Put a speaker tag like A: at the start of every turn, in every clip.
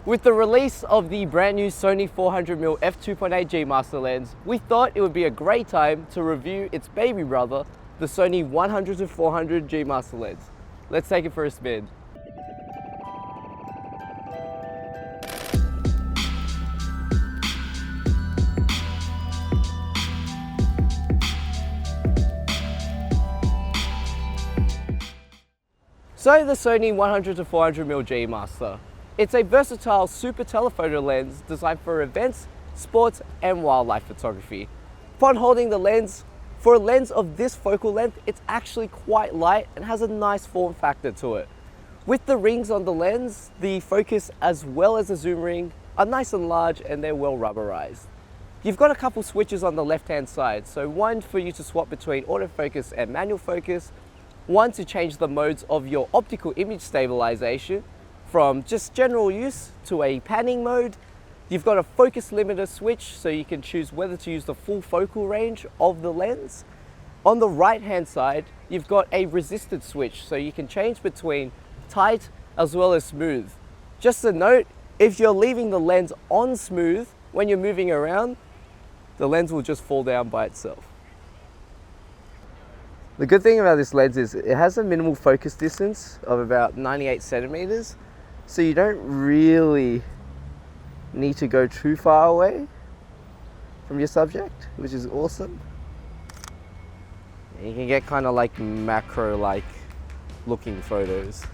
A: With the release of the brand new Sony 400mm f2.8 G Master lens, we thought it would be a great time to review its baby brother, the Sony 100-400 G Master lens. Let's take it for a spin. So the Sony 100-400mm G Master. It's a versatile super telephoto lens designed for events, sports and wildlife photography. Upon holding the lens, for a lens of this focal length, it's actually quite light and has a nice form factor to it. With the rings on the lens, the focus as well as the zoom ring are nice and large and they're well rubberized. You've got a couple switches on the left hand side, so one for you to swap between autofocus and manual focus, one to change the modes of your optical image stabilization from just general use to a panning mode. You've got a focus limiter switch so you can choose whether to use the full focal range of the lens. On the right hand side, you've got a resisted switch so you can change between tight as well as smooth. Just a note, if you're leaving the lens on smooth when you're moving around, the lens will just fall down by itself. The good thing about this lens is it has a minimal focus distance of about 98 centimeters, so you don't really need to go too far away from your subject, which is awesome. And you can get kind of like macro-like looking photos.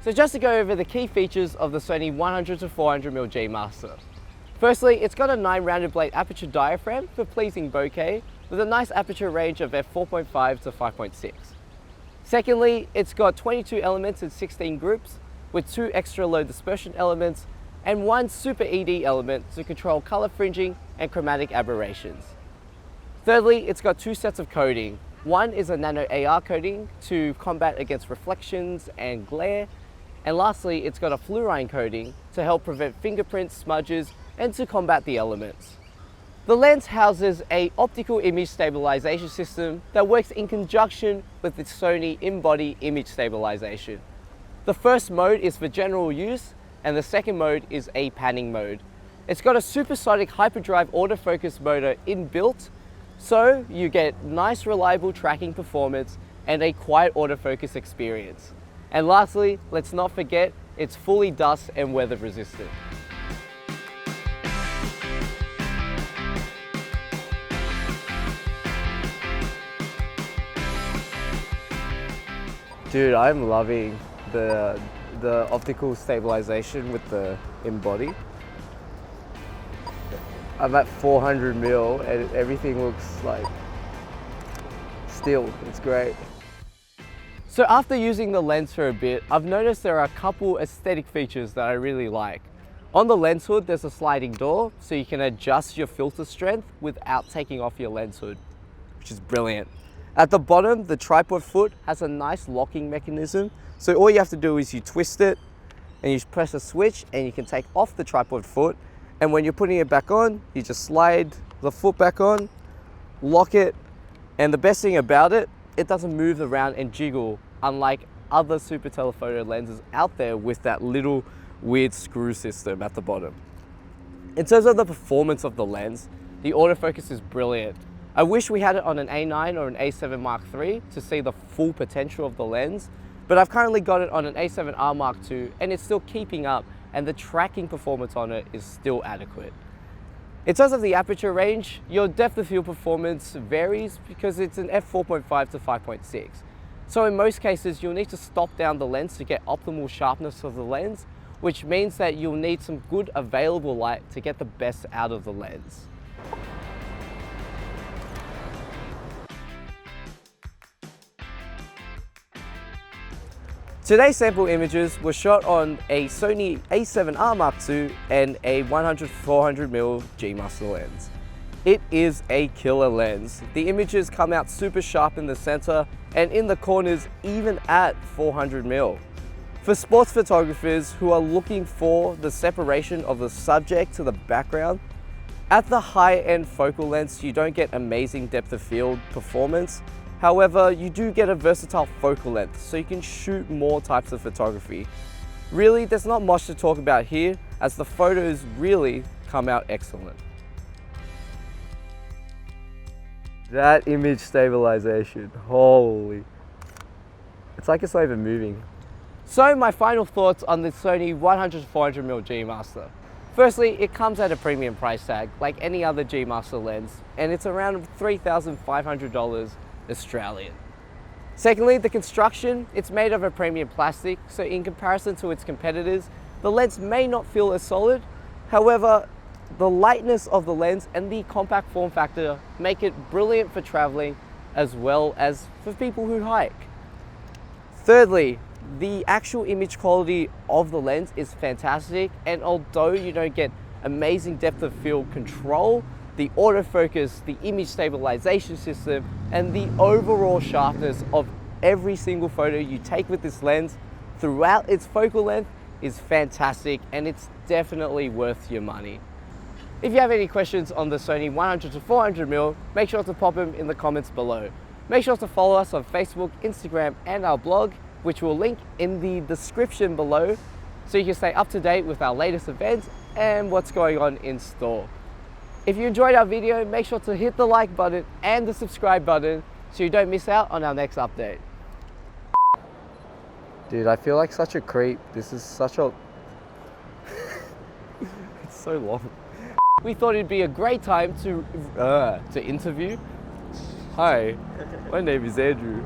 A: So just to go over the key features of the Sony 100-400mm G Master. Firstly, it's got a 9 rounded blade aperture diaphragm for pleasing bokeh with a nice aperture range of f4.5 to 5.6. Secondly, it's got 22 elements in 16 groups with 2 extra low dispersion elements and 1 super ED element to control color fringing and chromatic aberrations. Thirdly, it's got 2 sets of coating. One is a nano AR coating to combat against reflections and glare. And lastly, it's got a fluorine coating to help prevent fingerprints, smudges, and to combat the elements. The lens houses an optical image stabilization system that works in conjunction with the Sony in-body image stabilization. The first mode is for general use, and the second mode is a panning mode. It's got a supersonic hyperdrive autofocus motor inbuilt, so you get nice reliable tracking performance and a quiet autofocus experience. And lastly, let's not forget, it's fully dust and weather resistant. Dude, I'm loving the optical stabilization with the in-body. I'm at 400mm and everything looks like still. It's great. So after using the lens for a bit, I've noticed there are a couple aesthetic features that I really like. On the lens hood, there's a sliding door, so you can adjust your filter strength without taking off your lens hood, which is brilliant. At the bottom, the tripod foot has a nice locking mechanism, so all you have to do is you twist it and you press a switch and you can take off the tripod foot, and when you're putting it back on, you just slide the foot back on, lock it, and the best thing about it, it doesn't move around and jiggle, unlike other super telephoto lenses out there with that little weird screw system at the bottom. In terms of the performance of the lens, the autofocus is brilliant. I wish we had it on an A9 or an A7 Mark III to see the full potential of the lens, but I've currently got it on an A7R Mark II and it's still keeping up, and the tracking performance on it is still adequate. In terms of the aperture range, your depth of field performance varies because it's an f4.5 to 5.6. So in most cases, you'll need to stop down the lens to get optimal sharpness of the lens, which means that you'll need some good available light to get the best out of the lens. Today's sample images were shot on a Sony A7R Mark II and a 100-400mm G Master lens. It is a killer lens. The images come out super sharp in the center and in the corners even at 400mm. For sports photographers who are looking for the separation of the subject to the background, At the high-end focal lengths, you don't get amazing depth of field performance. However, you do get a versatile focal length, so you can shoot more types of photography. Really, there's not much to talk about here, as the photos really come out excellent. That image stabilization, holy. It's like it's not even moving. So my final thoughts on the Sony 100-400mm G Master. Firstly, it comes at a premium price tag, like any other G Master lens, and it's around $3,500 Australian. Secondly, the construction, it's made of a premium plastic, so in comparison to its competitors, the lens may not feel as solid. However, the lightness of the lens and the compact form factor make it brilliant for traveling as well as for people who hike. Thirdly, the actual image quality of the lens is fantastic, and although you don't get amazing depth of field control, the autofocus, the image stabilization system, and the overall sharpness of every single photo you take with this lens throughout its focal length is fantastic, and it's definitely worth your money. If you have any questions on the Sony 100-400mm, make sure to pop them in the comments below. Make sure to follow us on Facebook, Instagram, and our blog, which we'll link in the description below, so you can stay up to date with our latest events and what's going on in store. If you enjoyed our video, make sure to hit the like button and the subscribe button so you don't miss out on our next update. Dude, I feel like such a creep. This is such a... It's so long. We thought it'd be a great time to interview. Hi, my name is Andrew.